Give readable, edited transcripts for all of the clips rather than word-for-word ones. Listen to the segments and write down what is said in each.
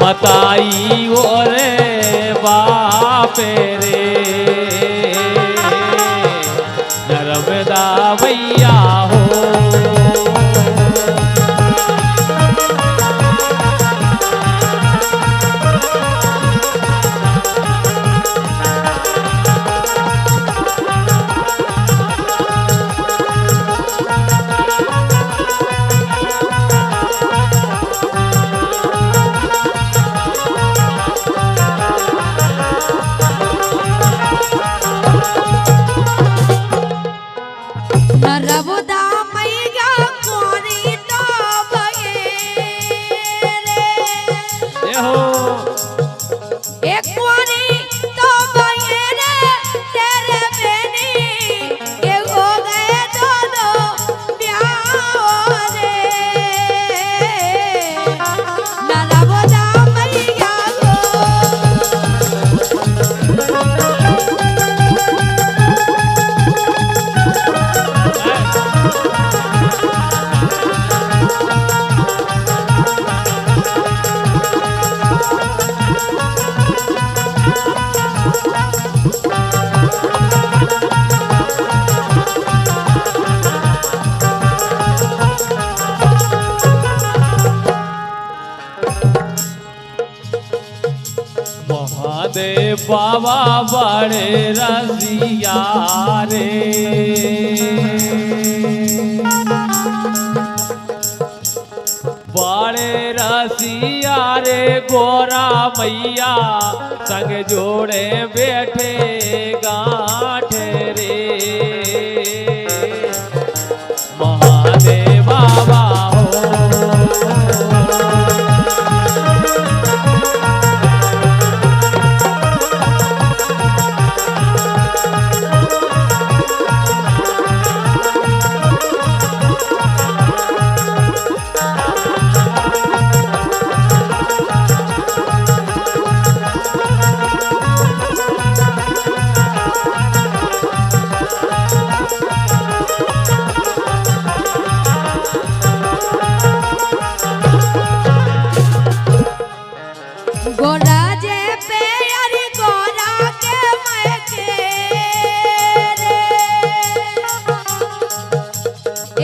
बताई ओरे बापे रे नर्मदा भैया हो। नर्मदा मैया कोरी तो बगे रे हो एक कोरी तो बगे रे तेरे बेनी के हो गए दो प्यार रे नर्मदा मैया को महादेव बाबा बड़े रसिया रे बड़े रसिया रे गोरा मैया संग जोड़े बैठे गांठ रे महादेव बाबा हो। गोरा जे पे अरे गोरा के मैके रे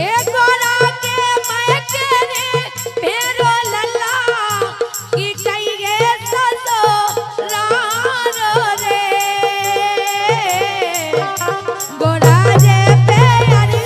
ए गोरा के मैके रे मेरो लल्ला की कहिए ससुराल रे गोरा जे पे अरे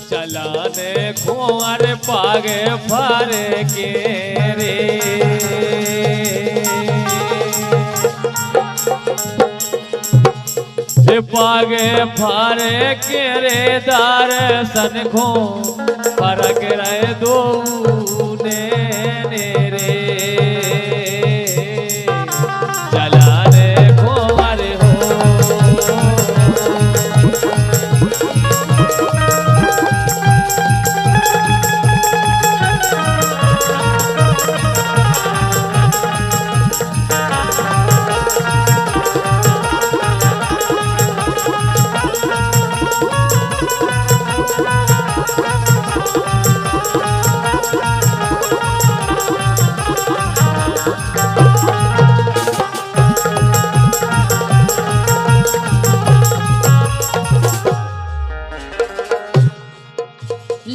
चलाने कुंवर पागे फर के रे पागे फर के रे दर्शन खो फरक रहे दो ने रे चलाने कुंवर हो।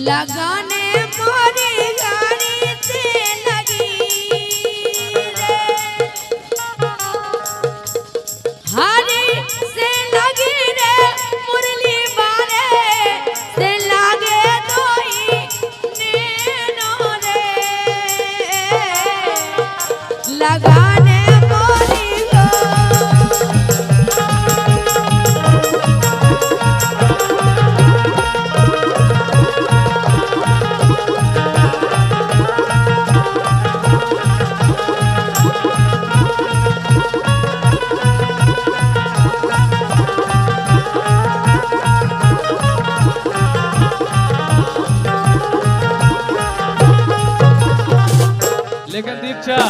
लगाने मोरी गाड़ी से लगी रे हरी से लगी रे मुरली बारे से लागे दोई नैनो रे लगाने मोरी गो दीक्षा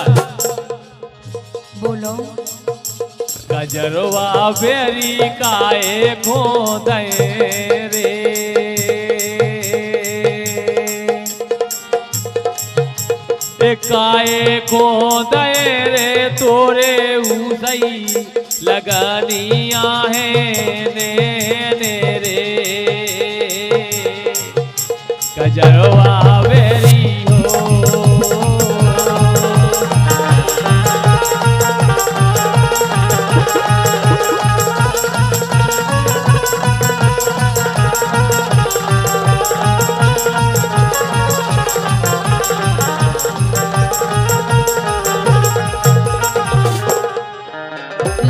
बोलो कजरवा बेरी काए खोदे रे काए खोदे रे तोरे उसई लगानिया है ने रे कजरवा बेरी हो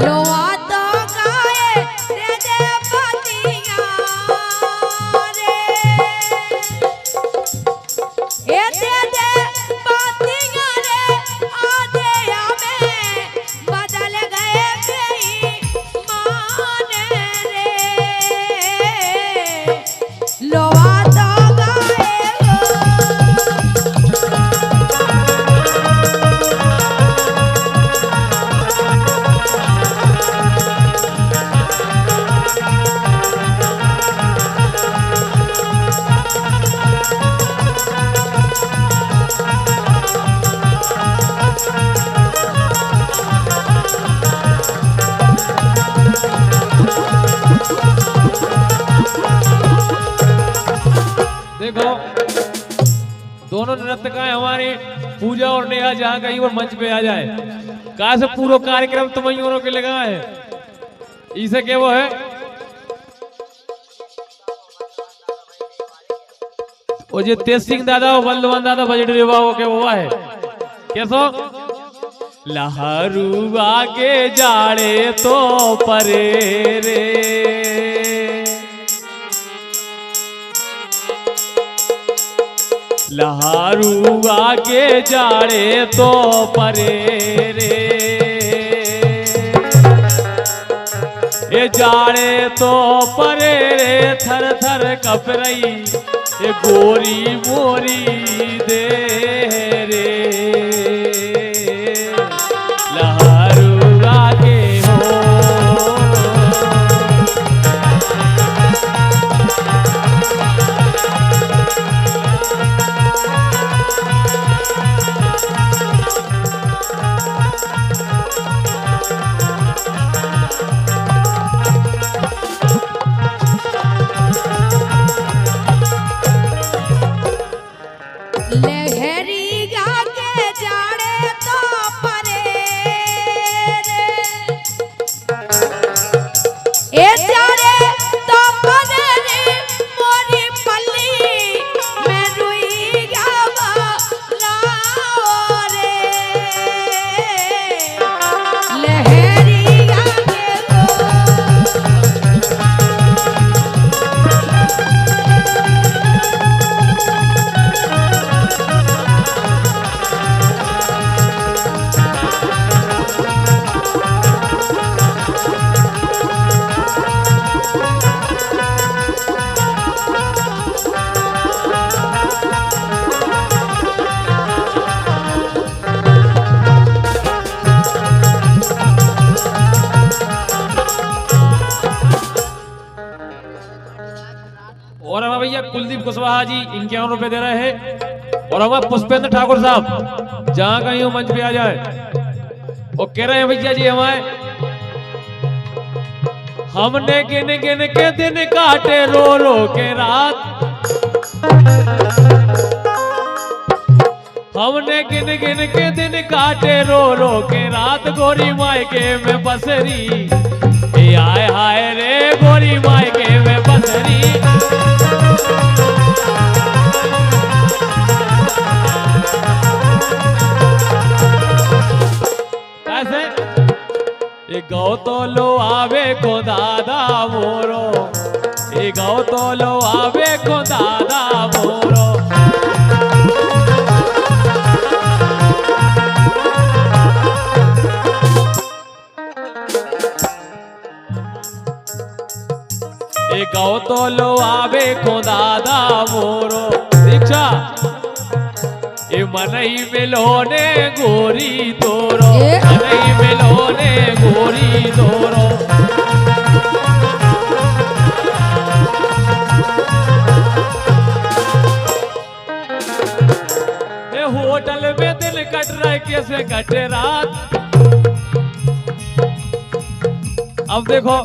लोआ तो गाए दे दे पतिया रे ए दे दे पतिया रे आधे हमें बदल गए बेईमान रे लोआ तो गाए देखो दोनों नर्तकाएं हमारी पूजा और नेहा जहां कहीं वो मंच पे आ जाए कहा से पूरा कार्यक्रम तुम्हारी के लगा है इसे क्या वो है वो जो तेज सिंह दादा और बल्लवन दादा बजट रेवा हो के वो है कैसो लहरू आगे जाड़े तो परे रे लहारू आगे जाड़े तो परे रे ये जाड़े तो परे रे थर थर कप रही ये गोरी मोरी दे रे लहारू आगे हो लहरी गाके जाड़े तो परे रे ए जाड़े तो परे रे मोरी पल्ली मैं रुई गावा लाओ रे लहरी गाके और हमारे भैया कुलदीप कुशवाहा जी 51 रुपए दे रहे हैं और हमारे पुष्पेंद्र ठाकुर साहब जहां कहीं वो मंच पे आ जाए वो कह रहे हैं भैया जी हमारे हमने गिन गिन के दिन काटे रो रो के रात हमने गिन गिन के दिन काटे रो रो के रात गोरी मायके में बसरी ए आए हाय रे गोरी मायके में बसरी कैसे ये गौ तो लो आवे को दादा मोरो ये गौ तो लो आवे को दादा मोरो ये गौ तो लो आवे को दादा मोरो दीक्षा ए मनई मिलोने गोरी तोरो, ए? मनई मिलोने गोरी तोरो। ए होटल में दिन कट रहा है, कैसे कटे रात। अब देखो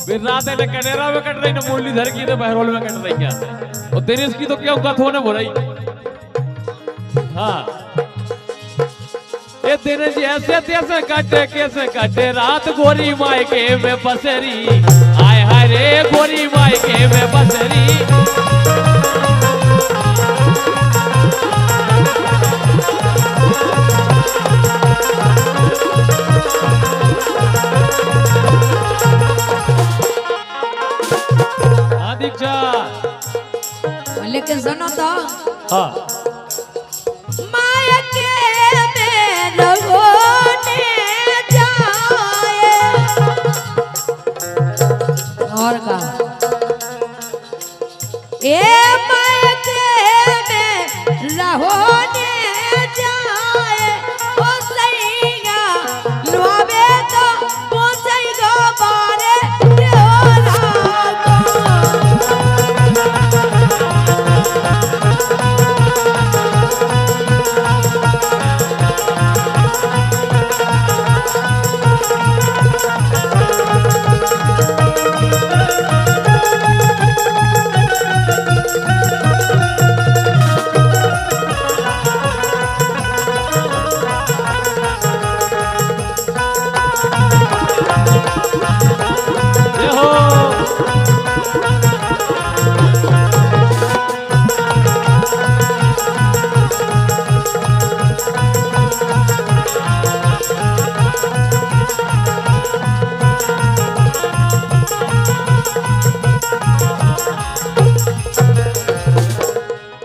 फिर रात है, कनेरा में कट रही ना, मुरलीधर की तो बहरोल में कट रही क्या, और दिनेश की तो क्या कथ होने हो रही। हाँ ये दिन जैसे तैसे कटे, कैसे कटे रात, गोरी मायके में बसरी। आय हाय रे गोरी मायके में बसरी। हाँ दीक्षा, लेकिन सुनो तो हाँ मायके में रहोने जाए और का ए मायके में रहोने जाए ओ सैया लोबे तो पहुंचेगा बारे देवरा ये हो।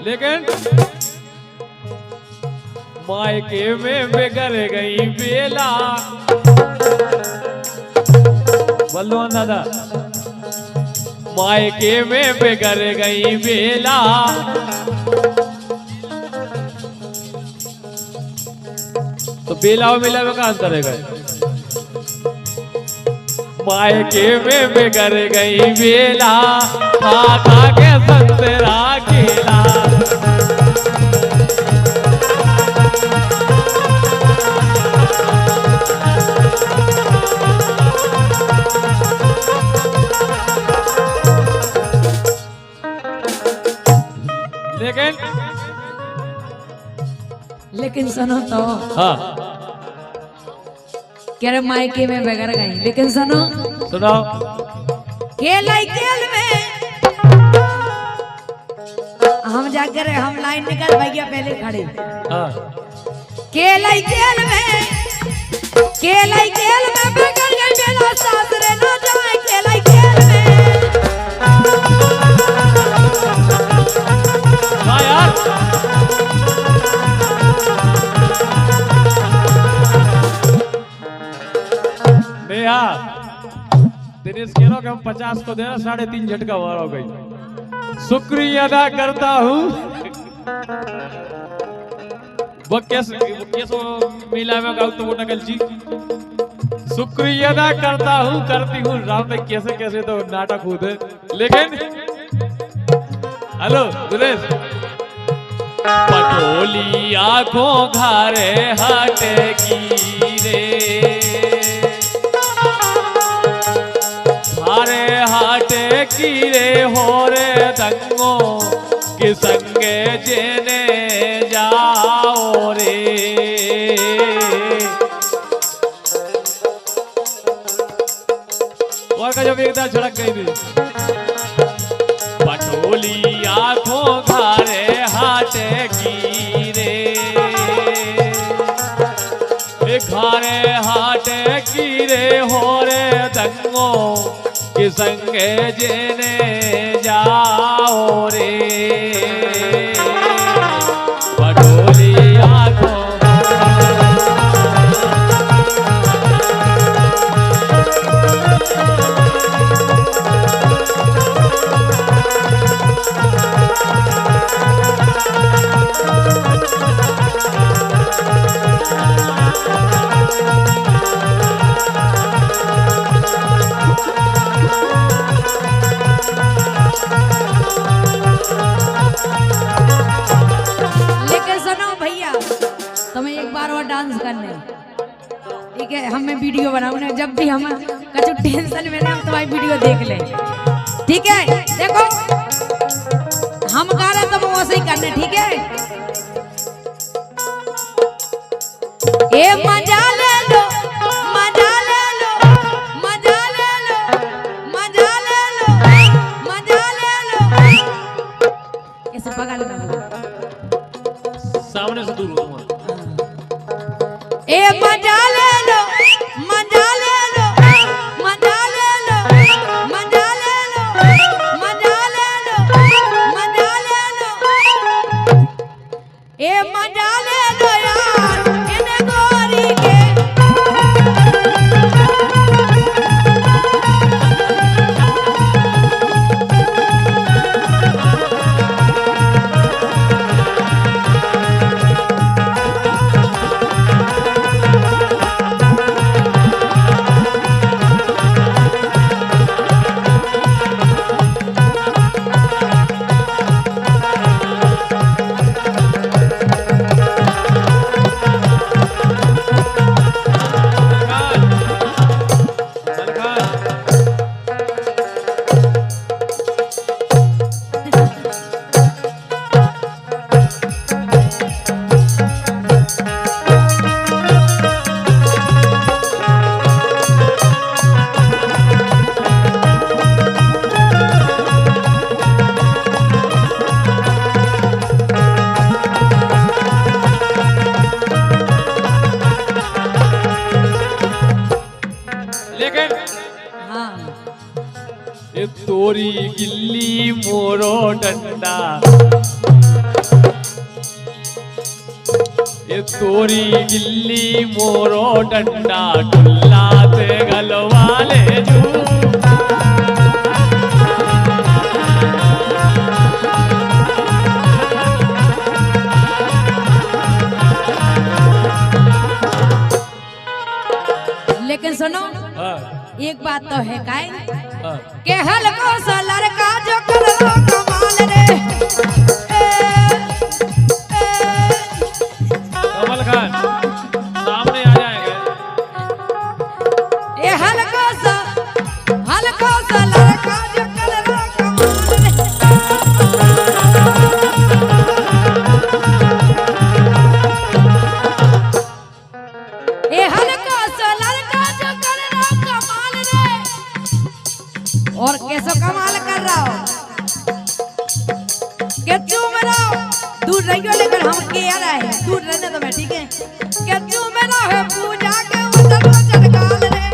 लेकिन मायके में बेगर गई बेला। बलवान दादा, मायके में बेगर गई बेला। तो बेला और मेला में कहा अंतर है? मायके में बेगर गई बेला, खा खा के संतरा केला। लेकिन सुनो तो हाँ कह रहे मायके में बगैर गई, लेकिन सुनो सुनाओ। खेल में हम जाकर हम लाइन निकल भैया पहले खड़े। हाँ खेल में बगैर गई मेरा सासरे न जाए। खेल में हाँ यार, नेहा दिनेश कह रहा कि हम 50 को देना, 3.5 झटका वार हो गई। शुक्रिया अदा करता हूँ। वो कैसे मिला में गाँव तो वो नकल जी। शुक्रिया अदा करता हूँ, करती हूँ राम में कैसे कैसे तो नाटक खुद है। लेकिन हेलो दिनेश, पटोली आंखों घारे हटे की रे, घारे हाटे की रे हो रे दंगो कि संगे जेने जाओ रे। और का जब एकदा झड़क गई थी, पटोली आंखों घारे हाटे की रे, घारे हाटे की रे हो रे दंगो कि संगे जेने जाओ रे। पटोली आंखों ठीक है, हम मैं वीडियो बनाऊँ ना, जब भी हम कछु टेंशन में ना तुम्हारी वीडियो देख ले, ठीक है। देखो हम गा रहे तो वो वैसे ही करने, ठीक है। ए मजा ले लो, मजा ले लो, मजा ले लो, मजा ले लो, मजा ले लो। ऐसे पकड़ लो, सामने से दूर हो तुम। ए मजा ले लो, मजा ले लो, मजा ले लो, मजा ले लो, मजा ले लो, मजा ले लो, ए मजा ले लो यार इन्हें गोरी के। ये तोरी गिल्ली मोरो डंडा, ये तोरी गिल्ली मोरो डंडा, टुल्ला ते गलवाले जू। लेकिन सुनो, हाँ, एक बात तो है काय हाँ। के हलको सा लड़का जो करो कमाल रे। कमल खान सामने आ जाएंगे। ए हलको सा लड़का जो करो कमाल रे। ए हलको सा लड़का जो करो कमाल रे। और कैसे कमाल कर रहा हो क्या चूम रहा हो, दूर रहियो लेकिन हम के आ रहे हैं, दूर रहने दो मैं, ठीक है। क्या चूम रहा है पूजा के वचन काल रे।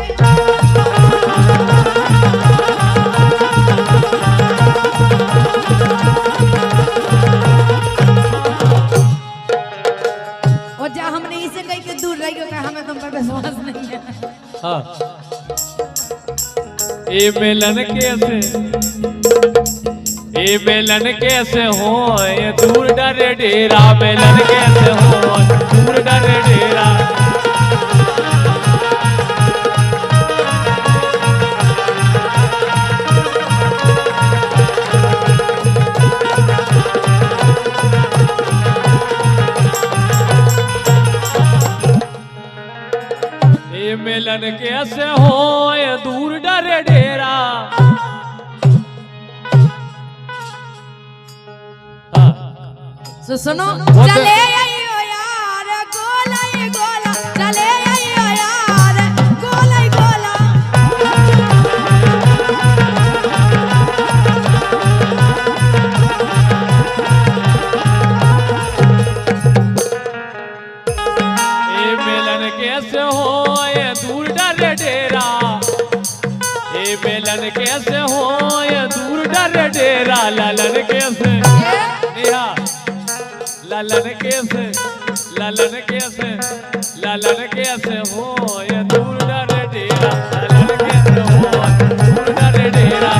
और जब हमने इसे कही कि दूर रहियो तो हमें तुम पर विश्वास नहीं है। हाँ। ए मेलन कैसे हो, ये दूर डरे डेरा, मेलन कैसे हो दूर डरे डेरा। ए मेलन कैसे हो, ये दूर डरे डेरा। सुनो चले आइयो यार गोला ही गोला, चले आइयो यार गोला ही गोला। ए मेलन कैसे हो, ये दूर डरे डेरा। ए मेलन कैसे हो, ये दूर डरे डेरा। लालन कैसे लालन कैसे, लालन कैसे, लालन कैसे हो, ये दूर डरे डेरा। लालन कैसे हो दूर डरे डेरा।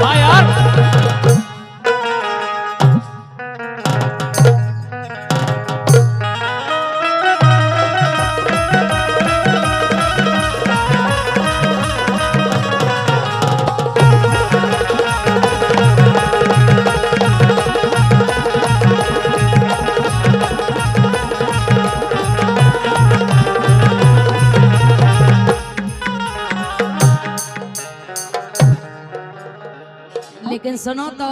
हाँ यार, लेकिन सुनो तो